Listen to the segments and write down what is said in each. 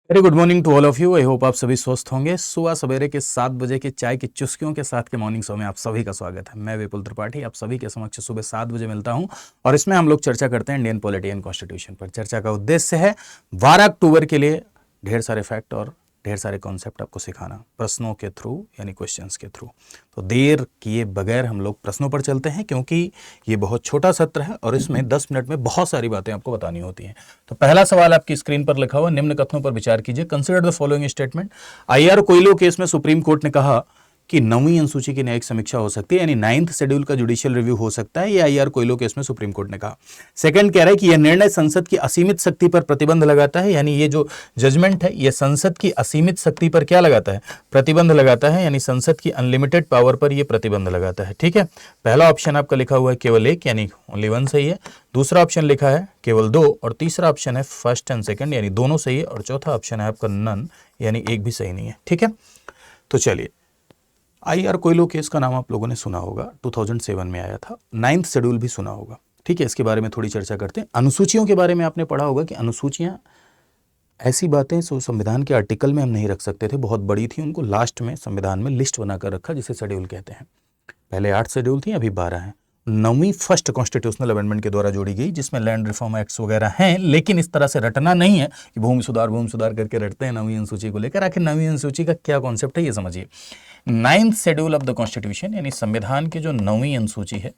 Very good morning to all of you. I hope आप सभी स्वस्थ होंगे। सुबह सवेरे के 7 बजे के चाय की चुस्कियों के साथ के मॉर्निंग शो में आप सभी का स्वागत है। मैं विपुल त्रिपाठी आप सभी के समक्ष सुबह 7 बजे मिलता हूं और इसमें हम लोग चर्चा करते हैं इंडियन पॉलिटी एंड कॉन्स्टिट्यूशन पर। चर्चा का उद्देश्य है 12 अक्टूबर के लिए ढेर सारे फैक्ट और ढेर सारे कॉन्सेप्ट आपको सिखाना, प्रश्नों के थ्रू यानी क्वेश्चंस के थ्रू। तो देर किए बगैर हम लोग प्रश्नों पर चलते हैं, क्योंकि ये बहुत छोटा सत्र है और इसमें 10 मिनट में बहुत सारी बातें आपको बतानी होती हैं। तो पहला सवाल आपकी स्क्रीन पर लिखा हुआ, निम्न कथनों पर विचार कीजिए। Consider the following statement. IR Coelho case में सुप्रीम कोर्ट ने कहा कि 9वीं अनुसूची की न्यायिक समीक्षा हो सकती है, यानी 9th शेड्यूल का जुडिशियल रिव्यू हो सकता है। ये आईआर कोयलो केस में सुप्रीम कोर्ट ने कहा। सेकंड कह रहा है कि यह निर्णय संसद की असीमित शक्ति पर प्रतिबंध लगाता है, यानी ये जो जजमेंट है ये संसद की असीमित शक्ति पर क्या लगाता है? प्रतिबंध लगाता है, यानी संसद की अनलिमिटेड पावर पर यह प्रतिबंध लगाता है। ठीक है, पहला ऑप्शन आपका लिखा हुआ है केवल एक, यानी ओनली वन सही है। दूसरा ऑप्शन लिखा है केवल दो, और तीसरा ऑप्शन है फर्स्ट एंड सेकंड, यानी दोनों सही है। और चौथा ऑप्शन है आपका नन, यानी एक भी सही नहीं है। ठीक है, तो चलिए, आईआर कोयलो केस का नाम आप लोगों ने सुना होगा, 2007 में आया था। 9th शेड्यूल भी सुना होगा। ठीक है, इसके बारे में थोड़ी चर्चा करते हैं। अनुसूचियों के बारे में आपने पढ़ा होगा कि अनुसूचियां ऐसी बातें जो संविधान के आर्टिकल में हम नहीं रख सकते थे, बहुत बड़ी थी, उनको लास्ट में संविधान में लिस्ट बनाकर रखा, जिसे शेड्यूल कहते हैं। पहले 8 शेड्यूल थी, अभी 12 हैं। 9वीं फर्स्ट कॉन्स्टिट्यूशनल अमेंडमेंट के द्वारा जोड़ी गई, जिसमें लैंड रिफॉर्म एक्ट्स वगैरह हैं, लेकिन इस तरह से रटना नहीं है कि भूमि सुधार करके रटते हैं 9वीं अनुसूची को लेकर। आखिर 9वीं अनुसूची का क्या कॉन्सेप्ट है ये समझिए। 9th schedule of the constitution, यानी संविधान की जो 9वीं अनुसूची है,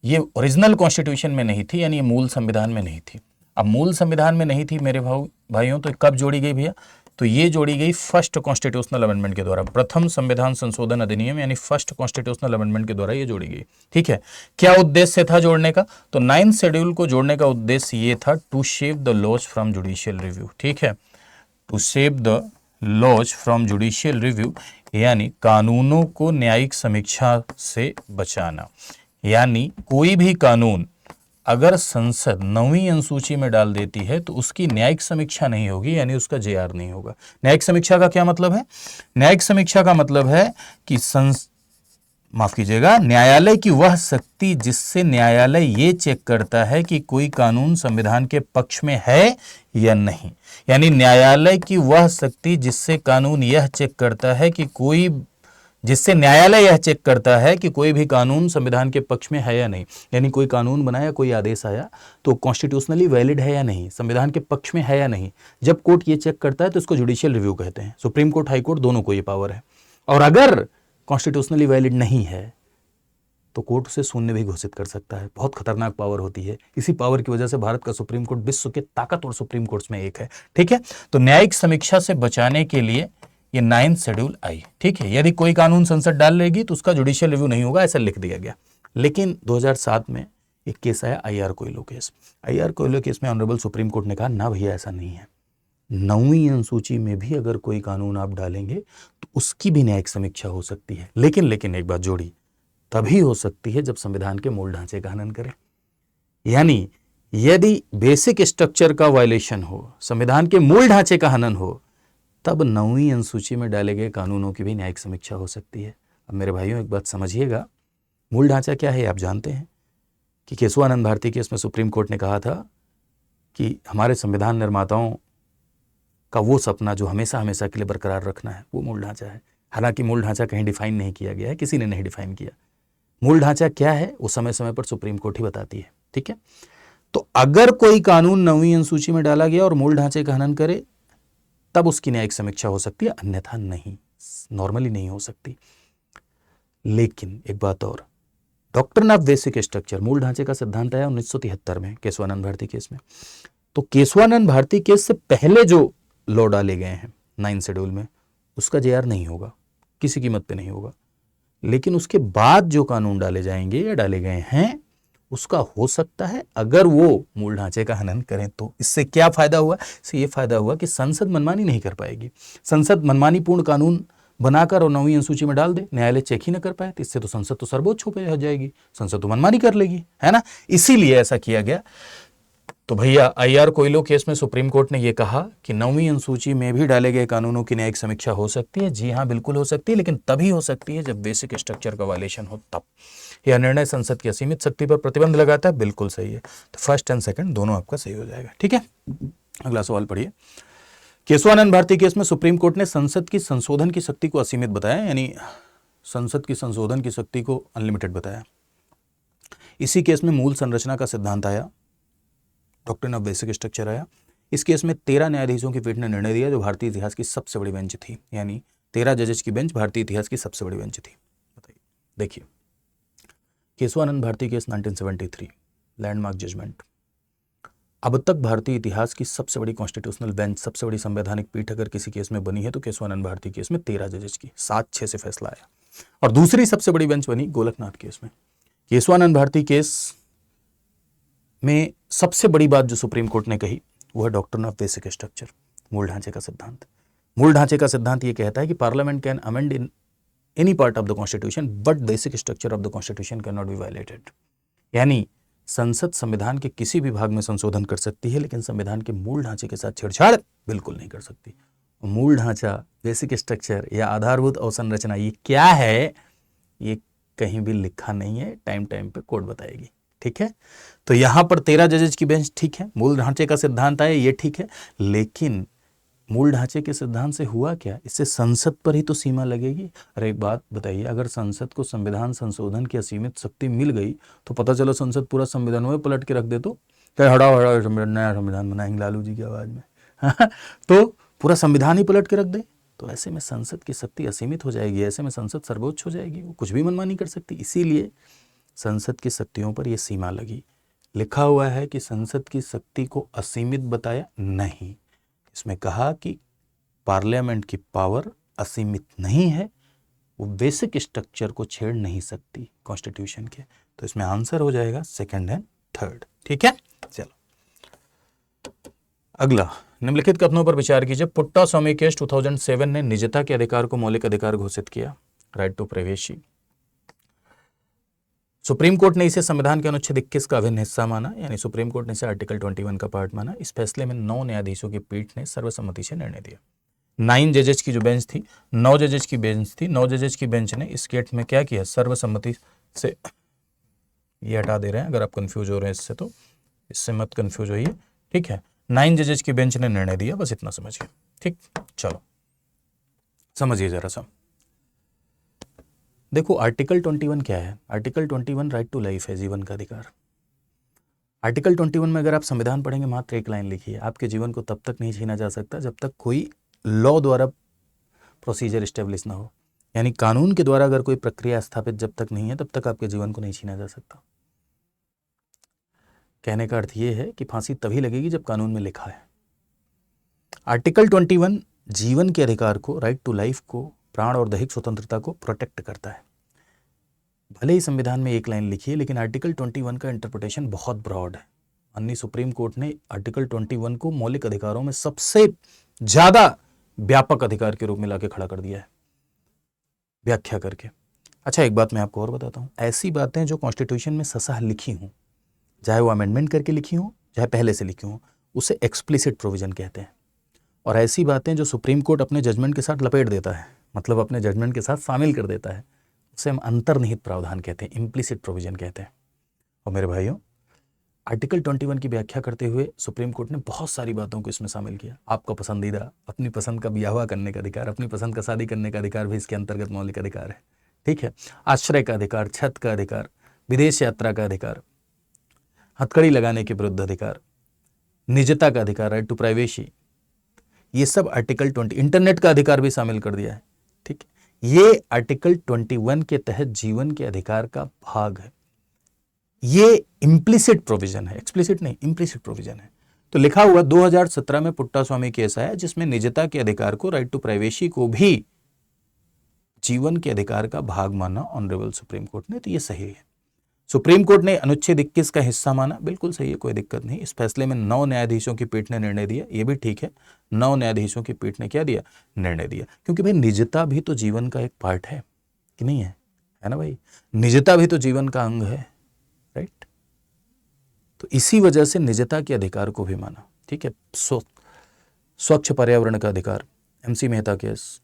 ये ओरिजिनल कॉन्स्टिट्यूशन में नहीं थी, यानी ये मूल संविधान में नहीं थी। अब मूल संविधान में नहीं थी मेरे भाइयों, तो कब जोड़ी गई भैया? तो ये जोड़ी गई फर्स्ट कॉन्स्टिट्यूशनल अमेंडमेंट के द्वारा, प्रथम संविधान संशोधन अधिनियम, यानी फर्स्ट कॉन्स्टिट्यूशनल अमेंडमेंट के द्वारा ये जोड़ी गई। ठीक है, क्या उद्देश्य था जोड़ने का? तो 9th शेड्यूल को जोड़ने का उद्देश्य ये था, to save the laws from judicial review. ठीक है, to save the laws from judicial review, यानी कानूनों को न्यायिक समीक्षा से बचाना। यानी कोई भी कानून अगर संसद 9वीं अनुसूची में डाल देती है तो उसकी न्यायिक समीक्षा नहीं होगी, यानी उसका जेआर नहीं होगा। न्यायिक समीक्षा का क्या मतलब है? न्यायिक समीक्षा का मतलब है कि माफ कीजिएगा, न्यायालय की वह शक्ति जिससे न्यायालय ये चेक करता है कि कोई कानून संविधान के पक्ष में है या नहीं। यानी न्यायालय की वह शक्ति जिससे कानून यह चेक करता है कि न्यायालय यह चेक करता है कि कोई भी कानून संविधान के पक्ष में है या नहीं। यानी कोई कानून बनाया, कोई आदेश आया, तो कॉन्स्टिट्यूशनली वैलिड है या नहीं, संविधान के पक्ष में है या नहीं। जब कोर्ट ये चेक करता है तो इसको जुडिशियल रिव्यू कहते हैं। सुप्रीम कोर्ट, हाई कोर्ट, दोनों को ये पावर है। और अगर कॉन्स्टिट्यूशनली वैलिड नहीं है तो कोर्ट उसे शून्य भी घोषित कर सकता है। बहुत खतरनाक पावर होती है। इसी पावर की वजह से भारत का सुप्रीम कोर्ट विश्व के ताकतवर सुप्रीम कोर्ट्स में एक है। ठीक है, तो न्यायिक समीक्षा से बचाने के लिए ये 9th शेड्यूल आई। ठीक है, यदि कोई कानून संसद डाल लेगी तो उसका जुडिशियल रिव्यू नहीं होगा, ऐसा लिख दिया गया। लेकिन 2007 में एक केस आया, IR Coelho case. IR Coelho case में ऑनरेबल सुप्रीम कोर्ट ने कहा, ना भैया ऐसा नहीं है, 9वीं अनुसूची में भी अगर कोई कानून आप डालेंगे तो उसकी भी न्यायिक समीक्षा हो सकती है। लेकिन एक बात जोड़ी, तभी हो सकती है जब संविधान के मूल ढांचे का हनन करें। यानी यदि बेसिक स्ट्रक्चर का वायलेशन हो, संविधान के मूल ढांचे का हनन हो, तब 9वीं अनुसूची में डाले गए कानूनों की भी न्यायिक समीक्षा हो सकती है। अब मेरे भाइयों एक बात समझिएगा, मूल ढांचा क्या है आप जानते हैं कि केशवानंद भारती केस में सुप्रीम कोर्ट ने कहा था कि हमारे संविधान निर्माताओं का वो सपना जो हमेशा हमेशा के लिए बरकरार रखना है, वो मूल ढांचा है। हालांकि मूल ढांचा कहीं डिफाइन नहीं किया गया है, किसी ने नहीं डिफाइन किया। मूल ढांचा क्या है वो समय समय पर सुप्रीम कोर्ट ही बताती है। ठीक है, तो अगर कोई कानून 9वीं अनुसूची में डाला गया और मूल ढांचे का हनन करे तब उसकी न्यायिक समीक्षा हो सकती है, अन्यथा नहीं, नॉर्मली नहीं हो सकती। लेकिन एक बात और, डॉक्ट्रिन ऑफ बेसिक स्ट्रक्चर, मूल ढांचे का सिद्धांत आया 1973 में केशवानंद भारती केस में। तो केशवानंद भारती केस से पहले जो लॉ डाले गए हैं 9th शेड्यूल में, उसका जेआर नहीं होगा, किसी कीमत पे नहीं होगा। लेकिन उसके बाद जो कानून डाले जाएंगे या डाले गए हैं उसका हो सकता है, अगर वो मूल ढांचे का हनन करें तो। इससे क्या फायदा हुआ? इससे ये फायदा हुआ कि संसद मनमानी नहीं कर पाएगी। संसद मनमानी पूर्ण कानून बनाकर और 9वीं अनुसूची में डाल दे, न्यायालय चेक ही ना कर पाए, तो इससे तो संसद तो सर्वोच्च हो जाएगी, संसद तो मनमानी कर लेगी, है ना। इसीलिए ऐसा किया गया। तो भैया आईआर कोयलो केस में सुप्रीम कोर्ट ने यह कहा कि 9वीं अनुसूची में भी डाले गए कानूनों की न्यायिक समीक्षा हो सकती है। जी हाँ, बिल्कुल हो सकती है, लेकिन तभी हो सकती है जब बेसिक स्ट्रक्चर का वायलेशन हो तब। यह निर्णय संसद की असीमित शक्ति पर प्रतिबंध लगाता है, बिल्कुल सही है। तो फर्स्ट एंड सेकंड दोनों आपका सही हो जाएगा। ठीक है, अगला सवाल पढ़िए। केशवानंद भारती केस में सुप्रीम कोर्ट ने संसद की संशोधन की शक्ति को असीमित बताया, यानी संसद की संशोधन की शक्ति को अनलिमिटेड बताया। इसी केस में मूल संरचना का सिद्धांत आया, डॉक्ट्रिन ऑफ बेसिक स्ट्रक्चर आया। इस केस में 13 न्यायाधीशों की पीठ ने निर्णय दिया, जो भारतीय इतिहास की सबसे बड़ी बेंच थी, यानी 13 जजेस की बेंच भारतीय इतिहास की सबसे बड़ी बेंच थी। बताइए, देखिए Kesavananda Bharati case 1973, landmark judgment. अब तक भारतीय इतिहास की सबसे बड़ी कॉन्स्टिट्यूशनल बेंच, सबसे बड़ी संवैधानिक पीठ अगर किसी केस में बनी है तो केशवानंद भारती केस में 13 जजेस की 7-6 से फैसला आया। और दूसरी सबसे बड़ी बेंच बनी गोलकनाथ केस में। केशवानंद भारती केस में सबसे बड़ी बात जो सुप्रीम कोर्ट ने कही वो है डॉक्ट्रिन ऑफ बेसिक स्ट्रक्चर, मूल ढांचे का सिद्धांत। मूल ढांचे का सिद्धांत ये कहता है कि parliament can amend in any part of the constitution but basic structure of the constitution can not be violated. यानी संसद संविधान के किसी भी भाग में संशोधन कर सकती है, लेकिन संविधान के मूल ढांचे के साथ छेड़छाड़ बिल्कुल नहीं कर सकती। मूल ढांचा, बेसिक स्ट्रक्चर या आधारभूत अवसंरचना ये क्या है, ये कहीं भी लिखा नहीं है, टाइम टाइम पे कोर्ट बताएगी। ठीक है, तो यहां पर 13 जजेस की बेंच ठीक है, मूल ढांचे का सिद्धांत आया ये ठीक है, लेकिन मूल ढांचे के सिद्धांत से हुआ क्या, इससे संसद पर ही तो सीमा लगेगी। अरे एक बात बताइए, अगर संसद को संविधान संशोधन की असीमित शक्ति मिल गई तो पता चलो संसद पूरा संविधान में पलट के रख दे तो क्या, हटाओ हटाओ नया संविधान बनाएंगे लालू जी की आवाज में तो पूरा संविधान ही पलट के रख दे, तो ऐसे में संसद की शक्ति असीमित हो जाएगी, ऐसे में संसद सर्वोच्च हो जाएगी, वो कुछ भी मनमानी कर सकती। इसीलिए संसद की शक्तियों पर यह सीमा लगी। लिखा हुआ है कि संसद की शक्ति को असीमित बताया नहीं, इसमें कहा कि पार्लियामेंट की पावर असीमित नहीं है, वो बेसिक स्ट्रक्चर को छेड़ नहीं सकती कॉन्स्टिट्यूशन के। तो इसमें आंसर हो जाएगा सेकंड एंड थर्ड। ठीक है, चलो अगला, निम्नलिखित कथनों पर विचार कीजिए। पुट्टा स्वामी केस 2007 ने निजता के अधिकार को मौलिक अधिकार घोषित किया, right to privacy. Supreme court ने इसे संविधान के अनुच्छेद 21 का अभिन्न हिस्सा माना, यानी सुप्रीम कोर्ट ने इसे आर्टिकल 21 का पार्ट माना। इस फैसले में 9 न्यायाधीशों की पीठ ने सर्वसम्मति से निर्णय दिया। 9 जजेस की जो बेंच थी, 9 जजेस की बेंच थी, 9 जजेस की बेंच ने इस केस में क्या किया, सर्वसम्मति से, ये हटा दे रहे हैं अगर आप कंफ्यूज हो रहे हैं इससे, तो इससे मत कंफ्यूज होइए। ठीक है, 9 जजेस की बेंच ने निर्णय दिया, बस इतना समझिए। ठीक, चलो समझिए जरा सा। देखो आर्टिकल 21 क्या है, आर्टिकल 21 राइट टू लाइफ है, जीवन का अधिकार। आर्टिकल 21 में अगर आप संविधान पढ़ेंगे मात्र एक लाइन लिखी है, आपके जीवन को तब तक नहीं छीना जा सकता जब तक कोई लॉ द्वारा प्रोसीजर स्टेब्लिश ना हो, यानी कानून के द्वारा अगर कोई प्रक्रिया स्थापित जब तक नहीं है तब तक आपके जीवन को नहीं छीना जा सकता। कहने का अर्थ ये है कि फांसी तभी लगेगी जब कानून में लिखा है। आर्टिकल 21 जीवन के अधिकार को, राइट टू लाइफ को, प्राण और दैहिक स्वतंत्रता को प्रोटेक्ट करता है। भले ही संविधान में एक लाइन लिखी है, लेकिन आर्टिकल 21 का इंटरप्रिटेशन बहुत ब्रॉड है। माननीय सुप्रीम कोर्ट ने आर्टिकल 21 को मौलिक अधिकारों में सबसे ज्यादा व्यापक अधिकार के रूप में लाके खड़ा कर दिया है, व्याख्या करके। अच्छा एक बात मैं आपको और बताता हूं, ऐसी बातें जो कॉन्स्टिट्यूशन में ससह लिखी हूं, चाहे वो अमेंडमेंट करके लिखी हो चाहे पहले से लिखी हो, उसे एक्सप्लिसिट प्रोविजन कहते हैं। और ऐसी बातें जो सुप्रीम कोर्ट अपने जजमेंट के साथ लपेट देता है, मतलब अपने जजमेंट के साथ शामिल कर देता है, उसे हम अंतर्निहित प्रावधान कहते हैं, इम्प्लिसिट प्रोविजन कहते हैं। और मेरे भाइयों, आर्टिकल 21 की व्याख्या करते हुए सुप्रीम कोर्ट ने बहुत सारी बातों को इसमें शामिल किया। आपका पसंदीदा, अपनी पसंद का ब्याह करने का अधिकार, अपनी पसंद का शादी करने का अधिकार भी इसके अंतर्गत मौलिक अधिकार है। ठीक है, आश्रय का अधिकार, छत का अधिकार, विदेश यात्रा का अधिकार, हथकड़ी लगाने के विरुद्ध अधिकार, निजता का अधिकार, राइट टू प्राइवेसी, ये सब आर्टिकल 20, इंटरनेट का अधिकार भी शामिल कर दिया है। ठीक है, ये आर्टिकल 21 के तहत जीवन के अधिकार का भाग है। ये इम्प्लिसिट प्रोविजन है, एक्सप्लिसिट नहीं, इम्प्लिसिट प्रोविजन है। तो लिखा हुआ 2017 में पुट्टा स्वामी केस आया जिसमें निजता के अधिकार को, राइट टू प्राइवेसी को भी जीवन के अधिकार का भाग माना ऑनरेबल सुप्रीम कोर्ट ने। तो ये सही है। सुप्रीम कोर्ट ने अनुच्छेद 21 का हिस्सा माना, बिल्कुल सही है, कोई दिक्कत नहीं। इस फैसले में 9 न्यायाधीशों की पीठ ने निर्णय दिया, ये भी ठीक है। 9 न्यायाधीशों की पीठ ने क्या दिया, निर्णय दिया। क्योंकि भाई निजता भी तो जीवन का एक पार्ट है कि नहीं है, है ना भाई, निजता भी तो जीवन का अंग है, राइट। तो इसी वजह से निजता के अधिकार को भी माना। ठीक है, स्वच्छ पर्यावरण का अधिकार, MC मेहता केस,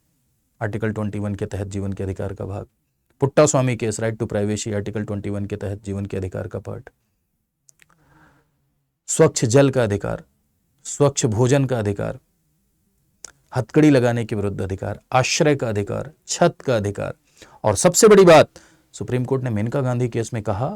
आर्टिकल 21 के तहत जीवन के अधिकार का भाग। Puttaswamy case, right to privacy, article 21 के तहत जीवन के अधिकार का पार्ट। स्वच्छ जल का अधिकार, स्वच्छ भोजन का अधिकार, हथकड़ी लगाने के विरुद्ध अधिकार, आश्रय का अधिकार, छत का अधिकार, और सबसे बड़ी बात, सुप्रीम कोर्ट ने मेनका गांधी केस में कहा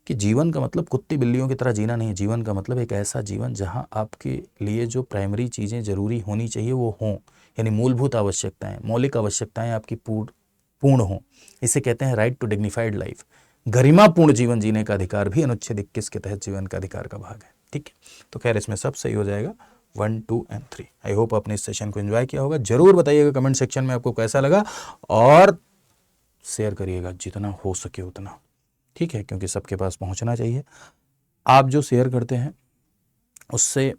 कि जीवन का मतलब कुत्ती बिल्लियों की तरह जीना नहीं, जीवन का मतलब एक ऐसा जीवन जहां आपके लिए जो प्राइमरी चीज़ें जरूरी होनी चाहिए वो हों, यानी मूलभूत आवश्यकताएं, मौलिक आवश्यकताएं आपकी पूर्ण हों। इसे कहते हैं राइट टू डिग्निफाइड लाइफ। गरिमापूर्ण जीवन जीने का अधिकार भी अनुच्छेद 21 के तहत जीवन का अधिकार का भाग है। ठीक है, तो खैर इसमें सब सही हो जाएगा 1, 2 और 3। आई होप आपने इस सेशन को एंजॉय किया होगा। जरूर बताइएगा कमेंट सेक्शन में आपको कैसा लगा, और शेयर करिएगा जितना हो सके उतना, ठीक है, क्योंकि सबके पास पहुंचना चाहिए। आप जो शेयर करते हैं उससे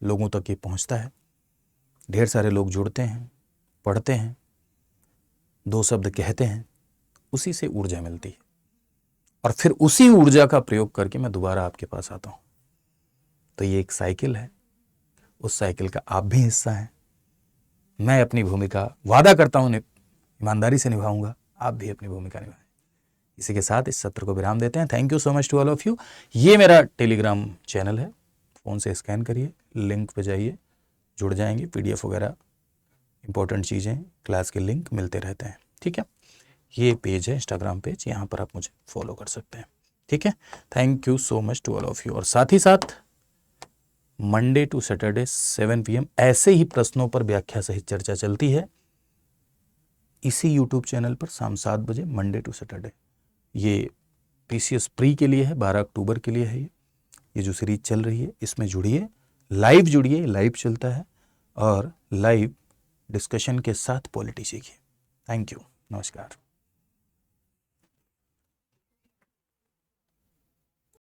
लोगों तक ये पहुंचता है, ढेर सारे लोग जुड़ते हैं, पढ़ते हैं, 2 शब्द कहते हैं, उसी से ऊर्जा मिलती है, और फिर उसी ऊर्जा का प्रयोग करके मैं दोबारा आपके पास आता हूं। तो ये एक साइकिल है, उस साइकिल का आप भी हिस्सा हैं। मैं अपनी भूमिका वादा करता हूं ईमानदारी से निभाऊंगा, आप भी अपनी भूमिका निभाएं। इसी के साथ इस सत्र को विराम देते हैं। Thank you so much to all of you. ये मेरा टेलीग्राम चैनल है, फ़ोन से स्कैन करिए, लिंक पे जाइए, जुड़ जाएंगे। PDF वगैरह इंपॉर्टेंट चीज़ें, क्लास के लिंक मिलते रहते हैं। ठीक है, ये पेज है इंस्टाग्राम पेज, यहाँ पर आप मुझे फॉलो कर सकते हैं। ठीक है, thank you so much to all of you. और साथ ही साथ मंडे टू सैटरडे 7 PM ऐसे ही प्रश्नों पर व्याख्या सहित चर्चा चलती है इसी यूट्यूब चैनल पर शाम 7 बजे, मंडे टू सैटरडे। ये PCS प्री के लिए है, 12 अक्टूबर के लिए है। ये जो सीरीज चल रही है इसमें जुड़िए, लाइव जुड़िए, लाइव चलता है, और लाइव डिस्कशन के साथ पॉलिटी सीखिए। थैंक यू, नमस्कार।